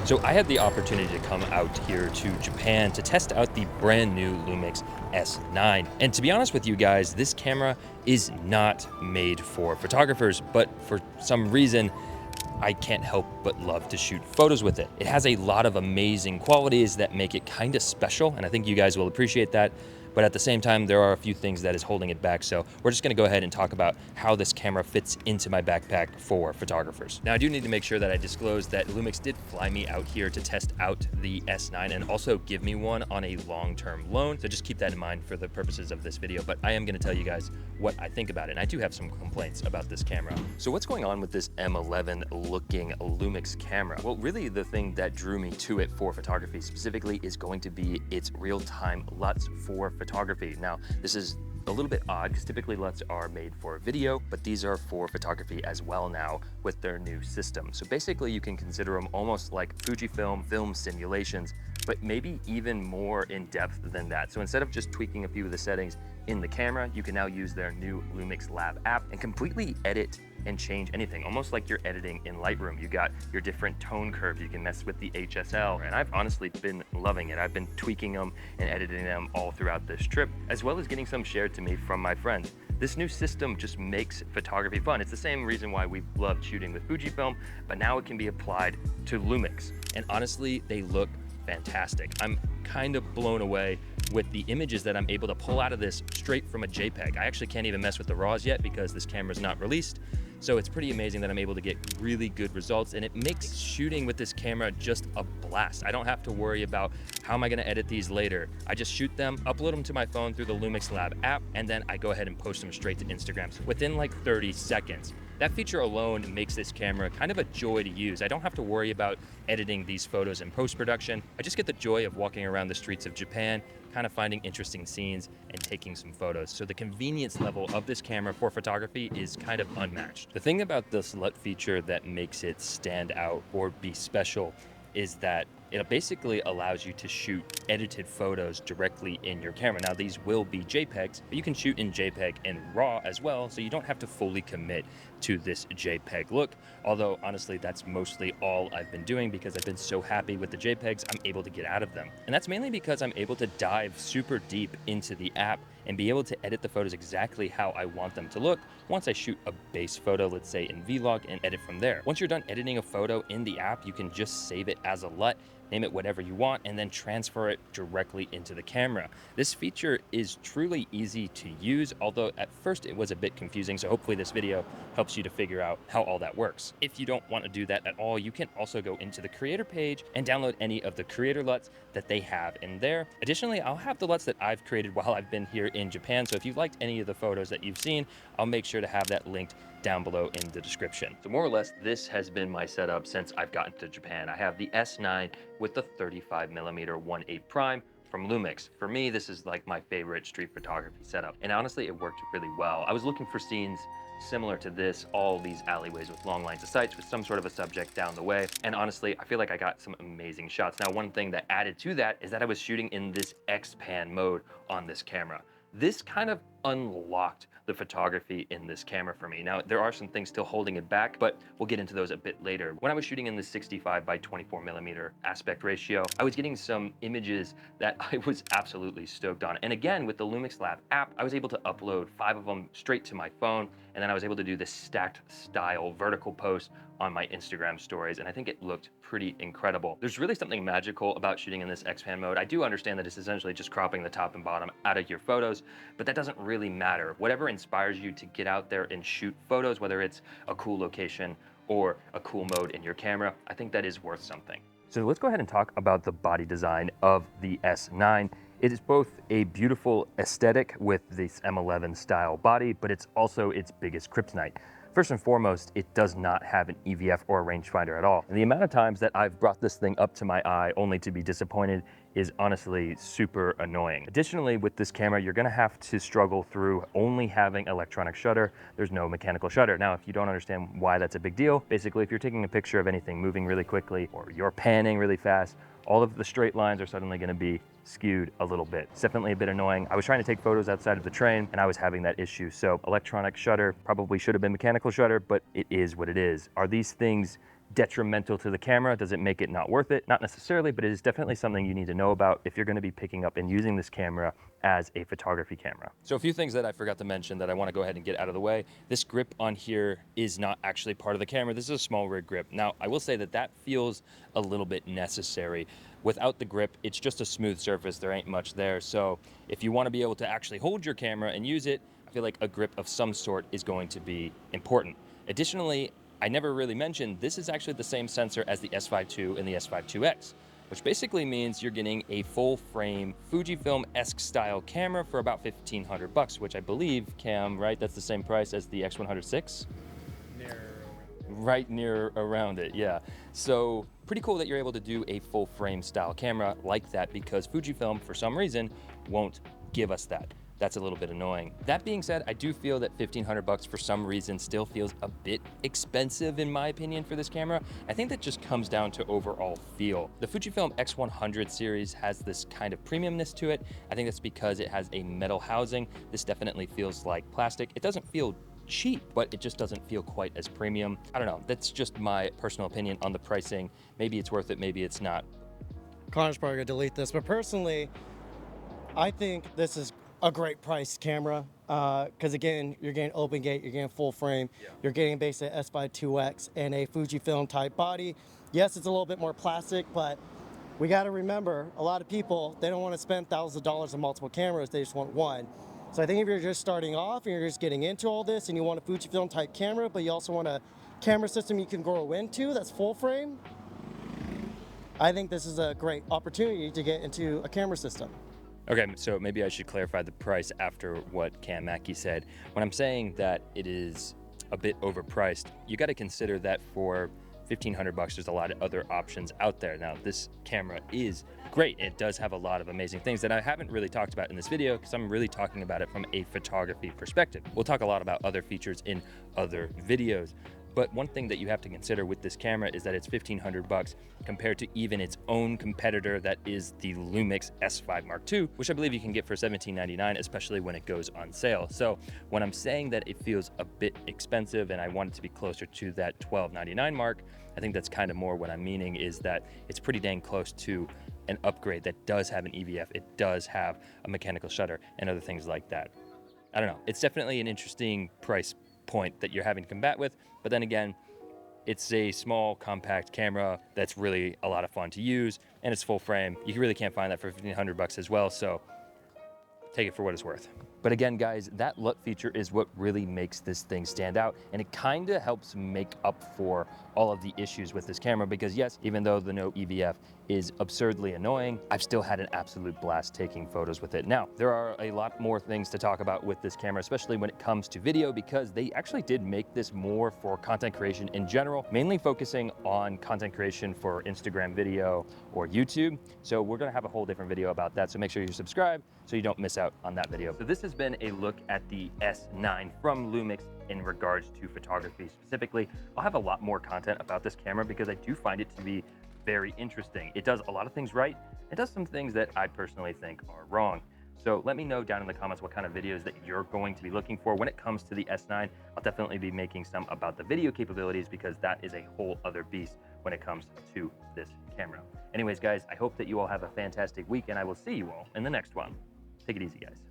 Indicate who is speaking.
Speaker 1: So I had the opportunity to come out here to Japan to test out the brand new Lumix S9. And to be honest with you guys, this camera is not made for photographers, but for some reason, I can't help but love to shoot photos with it. It has a lot of amazing qualities that make it kind of special, and I think you guys will appreciate that. But at the same time, there are a few things that is holding it back. So we're just gonna go ahead and talk about how this camera fits into my backpack for photographers. Now, I do need to make sure that I disclose that Lumix did fly me out here to test out the S9 and also give me one on a long-term loan. So just keep that in mind for the purposes of this video. But I am gonna tell you guys what I think about it. And I do have some complaints about this camera. So what's going on with this M11 looking Lumix camera? Well, really the thing that drew me to it for photography specifically is going to be its real-time LUTs for photography. Now, this is a little bit odd because typically LUTs are made for video, but these are for photography as well now with their new system. So basically you can consider them almost like Fujifilm film simulations, but maybe even more in depth than that. So instead of just tweaking a few of the settings in the camera, you can now use their new Lumix Lab app and completely edit and change anything, almost like you're editing in Lightroom. You got your different tone curves, you can mess with the HSL, and I've honestly been loving it. I've been tweaking them and editing them all throughout this trip, as well as getting some shared to me from my friends. This new system just makes photography fun. It's the same reason why we loved shooting with Fujifilm, but now it can be applied to Lumix. And honestly, they look fantastic. I'm kind of blown away with the images that I'm able to pull out of this straight from a JPEG. I actually can't even mess with the RAWs yet because this camera's not released. So it's pretty amazing that I'm able to get really good results, and it makes shooting with this camera just a blast. I don't have to worry about how am I gonna edit these later. I just shoot them, upload them to my phone through the Lumix Lab app, and then I go ahead and post them straight to Instagram within like 30 seconds. That feature alone makes this camera kind of a joy to use. I don't have to worry about editing these photos in post-production. I just get the joy of walking around the streets of Japan, kind of finding interesting scenes and taking some photos. So the convenience level of this camera for photography is kind of unmatched. The thing about this LUT feature that makes it stand out or be special is that it basically allows you to shoot edited photos directly in your camera. Now, these will be JPEGs, but you can shoot in JPEG and RAW as well, so you don't have to fully commit to this JPEG look. Although, honestly, that's mostly all I've been doing because I've been so happy with the JPEGs I'm able to get out of them. And that's mainly because I'm able to dive super deep into the app and be able to edit the photos exactly how I want them to look once I shoot a base photo, let's say in Vlog, and edit from there. Once you're done editing a photo in the app, you can just save it as a LUT, name it whatever you want, and then transfer it directly into the camera. This feature is truly easy to use, although at first it was a bit confusing, so hopefully this video helps you to figure out how all that works. If you don't want to do that at all, you can also go into the creator page and download any of the creator LUTs that they have in there. Additionally, I'll have the LUTs that I've created while I've been here in Japan, so if you liked any of the photos that you've seen, I'll make sure to have that linked down below in the description. So more or less, this has been my setup since I've gotten to Japan. I have the S9 with the 35mm 1.8 prime from Lumix. For me, this is like my favorite street photography setup. And honestly, it worked really well. I was looking for scenes similar to this, all these alleyways with long lines of sights with some sort of a subject down the way. And honestly, I feel like I got some amazing shots. Now, one thing that added to that is that I was shooting in this X-Pan mode on this camera. This kind of unlocked the photography in this camera for me. Now, there are some things still holding it back, but we'll get into those a bit later. When I was shooting in the 65 by 24mm aspect ratio, I was getting some images that I was absolutely stoked on. And again, with the Lumix Lab app, I was able to upload 5 of them straight to my phone, and then I was able to do this stacked style vertical post on my Instagram stories, and I think it looked pretty incredible. There's really something magical about shooting in this X-Pan mode. I do understand that it's essentially just cropping the top and bottom out of your photos, but that doesn't really matter. Whatever inspires you to get out there and shoot photos, whether it's a cool location or a cool mode in your camera, I think that is worth something. So let's go ahead and talk about the body design of the S9. It is both a beautiful aesthetic with this M11 style body, but it's also its biggest kryptonite. First and foremost, it does not have an EVF or a rangefinder at all. And the amount of times that I've brought this thing up to my eye only to be disappointed is honestly super annoying. Additionally, with this camera, you're gonna have to struggle through only having electronic shutter. There's no mechanical shutter. Now, if you don't understand why that's a big deal, basically if you're taking a picture of anything moving really quickly or you're panning really fast, all of the straight lines are suddenly gonna be skewed a little bit. It's definitely a bit annoying. I was trying to take photos outside of the train and I was having that issue. So electronic shutter probably should have been mechanical shutter, but it is what it is. Are these things detrimental to the camera? Does it make it not worth it? Not necessarily, but it is definitely something you need to know about if you're going to be picking up and using this camera as a photography camera. So a few things that I forgot to mention that I want to go ahead and get out of the way. This grip on here is not actually part of the camera. This is a small rig grip. Now, I will say that that feels a little bit necessary. Without the grip, it's just a smooth surface. There ain't much there. So if you want to be able to actually hold your camera and use it, I feel like a grip of some sort is going to be important. Additionally, I never really mentioned, this is actually the same sensor as the S5 II and the S5 IIX, which basically means you're getting a full frame Fujifilm-esque style camera for about $1,500, which I believe, Cam, right? That's the same price as the X106? Right near around it, yeah. So pretty cool that you're able to do a full frame style camera like that, because Fujifilm, for some reason, won't give us that. That's a little bit annoying. That being said, I do feel that $1,500 for some reason still feels a bit expensive in my opinion for this camera. I think that just comes down to overall feel. The Fujifilm X100 series has this kind of premiumness to it. I think that's because it has a metal housing. This definitely feels like plastic. It doesn't feel cheap, but it just doesn't feel quite as premium. I don't know, that's just my personal opinion on the pricing. Maybe it's worth it, maybe it's not.
Speaker 2: Connor's probably gonna delete this, but personally, I think this is a great price camera because again, you're getting open gate, you're getting full frame, you're getting basically S5 IIX and a Fujifilm type body. Yes, it's a little bit more plastic, but we got to remember a lot of people, they don't want to spend thousands of dollars on multiple cameras, they just want one. So I think if you're just starting off and you're just getting into all this and you want a Fujifilm type camera, but you also want a camera system you can grow into that's full frame, I think this is a great opportunity to get into a camera system.
Speaker 1: Okay, so maybe I should clarify the price after what Cam Mackey said. When I'm saying that it is a bit overpriced, you got to consider that for $1,500, there's a lot of other options out there. Now, this camera is great. It does have a lot of amazing things that I haven't really talked about in this video because I'm really talking about it from a photography perspective. We'll talk a lot about other features in other videos. But one thing that you have to consider with this camera is that it's $1,500 compared to even its own competitor that is the Lumix S9 Mark II, which I believe you can get for $17.99, especially when it goes on sale. So when I'm saying that it feels a bit expensive and I want it to be closer to that $12.99 mark, I think that's kind of more what I'm meaning is that it's pretty dang close to an upgrade that does have an EVF, it does have a mechanical shutter and other things like that. I don't know, it's definitely an interesting price point that you're having to combat with, but then again, it's a small compact camera that's really a lot of fun to use and it's full frame. You really can't find that for $1,500 as well, so take it for what it's worth. But again, guys, that LUT feature is what really makes this thing stand out, and it kind of helps make up for all of the issues with this camera because yes, even though the no EVF is absurdly annoying, I've still had an absolute blast taking photos with it. Now, there are a lot more things to talk about with this camera, especially when it comes to video, because they actually did make this more for content creation in general, mainly focusing on content creation for Instagram video or YouTube. So we're gonna have a whole different video about that, so make sure you subscribe so you don't miss out on that video. So this has been a look at the S9 from Lumix in regards to photography specifically. I'll have a lot more content about this camera because I do find it to be very interesting. It does a lot of things right. It does some things that I personally think are wrong. So let me know down in the comments what kind of videos that you're going to be looking for when it comes to the S9. I'll definitely be making some about the video capabilities because that is a whole other beast when it comes to this camera. Anyways, guys, I hope that you all have a fantastic week and I will see you all in the next one. Take it easy, guys.